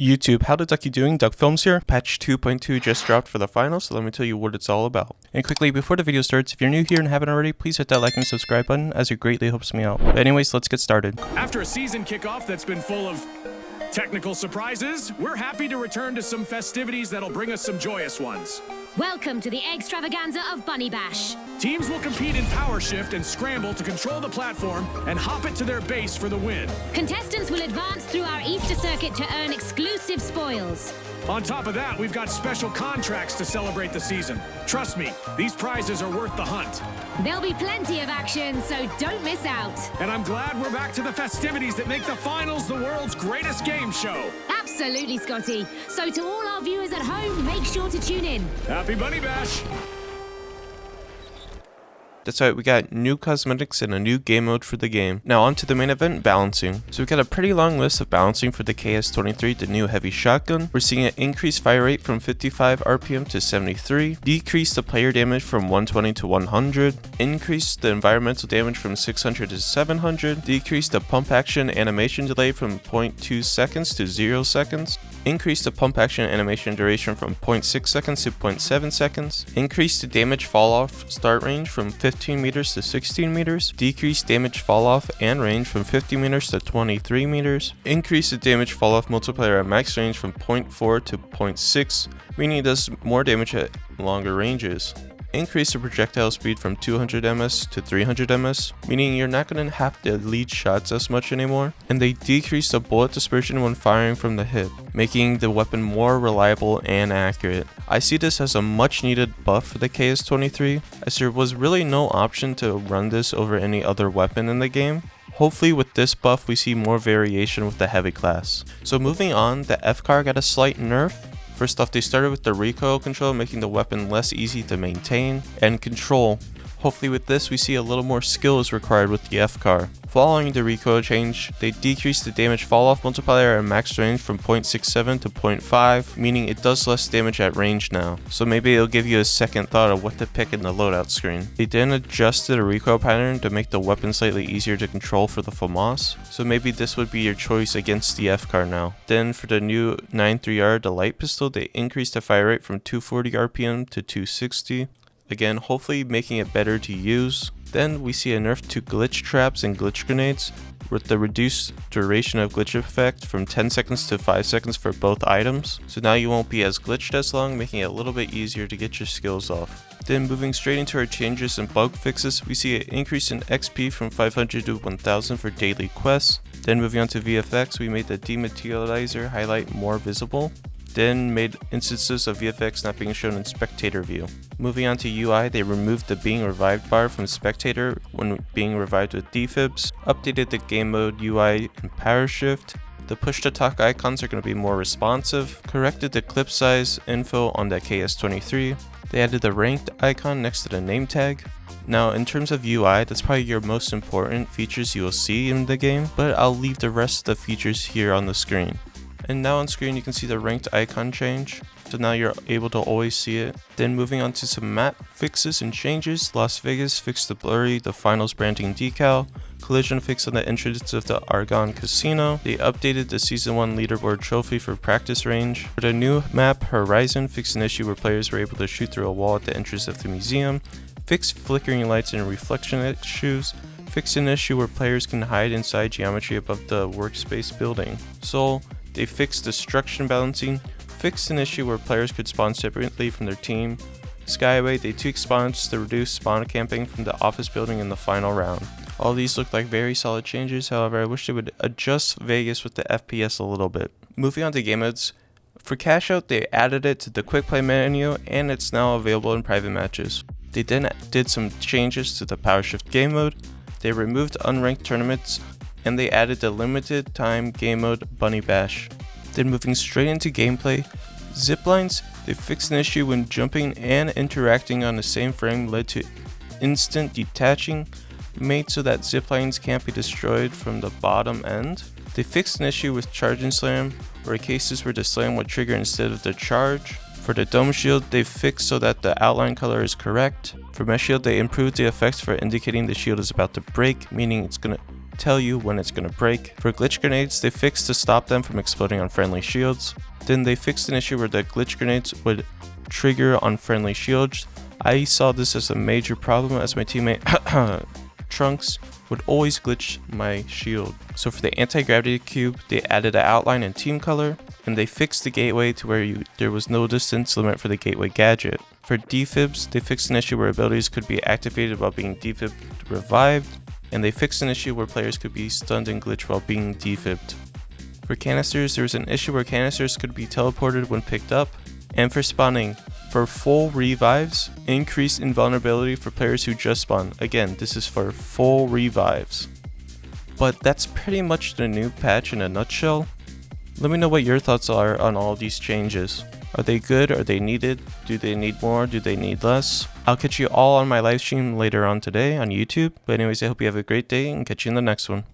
YouTube, how the ducky doing? Duck Films here. Patch 2.2 just dropped for the final, so let me tell you what it's all about. And quickly, before the video starts, if you're new here and haven't already, please hit that like and subscribe button, as it greatly helps me out. But anyways, let's get started. After a season kickoff that's been full of technical surprises, we're happy to return to some festivities that'll bring us some joyous ones. Welcome to the extravaganza of Bunny Bash. Teams will compete in power shift and scramble to control the platform and hop it to their base for the win. Contestants will advance through our Easter circuit to earn exclusive spoils. On top of that, we've got special contracts to celebrate the season. Trust me, these prizes are worth the hunt. There'll be plenty of action, so don't miss out. And I'm glad we're back to the festivities that make the finals the world's greatest game show. Absolutely, Scotty. So to all our viewers at home, make sure to tune in. Happy Bunny Bash! That's right, we got new cosmetics and a new game mode for the game. Now on to the main event, balancing. So we got a pretty long list of balancing for the KS-23, the new heavy shotgun. We're seeing an increased fire rate from 55 RPM to 73, decrease the player damage from 120 to 100, increase the environmental damage from 600 to 700, decrease the pump action animation delay from 0.2 seconds to 0 seconds, increase the pump action animation duration from 0.6 seconds to 0.7 seconds, increase the damage fall off start range from 15 meters to 16 meters, decrease damage fall off and range from 50 meters to 23 meters, increase the damage fall off multiplier at max range from 0.4 to 0.6, meaning it does more damage at longer ranges. Increase the projectile speed from 200 ms to 300 ms, meaning you're not going to have to lead shots as much anymore. And they decrease the bullet dispersion when firing from the hip, making the weapon more reliable and accurate. I see this as a much needed buff for the KS-23, as there was really no option to run this over any other weapon in the game. Hopefully with this buff we see more variation with the heavy class. So moving on, the FCAR got a slight nerf. First off, they started with the recoil control, making the weapon less easy to maintain and control. Hopefully with this we see a little more skill is required with the FCAR. Following the recoil change, they decreased the damage fall off multiplier at max range from 0.67 to 0.5, meaning it does less damage at range now. So maybe it'll give you a second thought of what to pick in the loadout screen. They then adjusted the recoil pattern to make the weapon slightly easier to control for the FAMAS, so maybe this would be your choice against the FCAR now. Then for the new 9.3R, the light pistol, they increased the fire rate from 240 RPM to 260. Again, hopefully making it better to use. Then we see a nerf to glitch traps and glitch grenades, with the reduced duration of glitch effect from 10 seconds to 5 seconds for both items. So now you won't be as glitched as long, making it a little bit easier to get your skills off. Then moving straight into our changes and bug fixes, we see an increase in XP from 500 to 1000 for daily quests. Then moving on to VFX, we made the dematerializer highlight more visible. Then made instances of VFX not being shown in spectator view. Moving on to UI, they removed the being revived bar from spectator when being revived with defibs, updated the game mode UI and power shift. The push to talk icons are going to be more responsive, corrected the clip size info on the KS-23. They added the ranked icon next to the name tag. Now in terms of UI, that's probably your most important features you will see in the game, but I'll leave the rest of the features here on the screen. And now on screen you can see the ranked icon change, so now you're able to always see it. Then moving on to some map fixes and changes, Las Vegas fixed the blurry, the finals branding decal, collision fix on the entrance of the Argonne Casino. They updated the season 1 leaderboard trophy for practice range. For the new map Horizon, fixed an issue where players were able to shoot through a wall at the entrance of the museum, fixed flickering lights and reflection issues, fixed an issue where players can hide inside geometry above the workspace building. So they fixed destruction balancing, fixed an issue where players could spawn separately from their team. Skyway, they tweaked spawns to reduce spawn camping from the office building in the final round. All these look like very solid changes, however I wish they would adjust Vegas with the FPS a little bit. Moving on to game modes, for cash out they added it to the quick play menu and it's now available in private matches. They then did some changes to the power shift game mode, they removed unranked tournaments, and they added the limited time game mode Bunny Bash. Then moving straight into gameplay, ziplines, they fixed an issue when jumping and interacting on the same frame led to instant detaching, made so that ziplines can't be destroyed from the bottom end. They fixed an issue with charge and slam, where cases where the slam would trigger instead of the charge. For the dome shield, they fixed so that the outline color is correct. For mesh shield, they improved the effects for indicating the shield is about to break, meaning tell you when it's gonna break. For glitch grenades, they fixed to stop them from exploding on friendly shields. Then they fixed an issue where the glitch grenades would trigger on friendly shields. I saw this as a major problem as my teammate Trunks would always glitch my shield. So for the anti-gravity cube, they added an outline in team color, and they fixed the gateway to where there was no distance limit for the gateway gadget. For defibs, they fixed an issue where abilities could be activated while being defibbed revived, and they fixed an issue where players could be stunned and glitched while being defibbed. For canisters, there was an issue where canisters could be teleported when picked up, and for spawning, for full revives, increased invulnerability for players who just spawn. Again, this is for full revives. But that's pretty much the new patch in a nutshell. Let me know what your thoughts are on all these changes. Are they good? Are they needed? Do they need more? Do they need less? I'll catch you all on my live stream later on today on YouTube. But anyways, I hope you have a great day and catch you in the next one.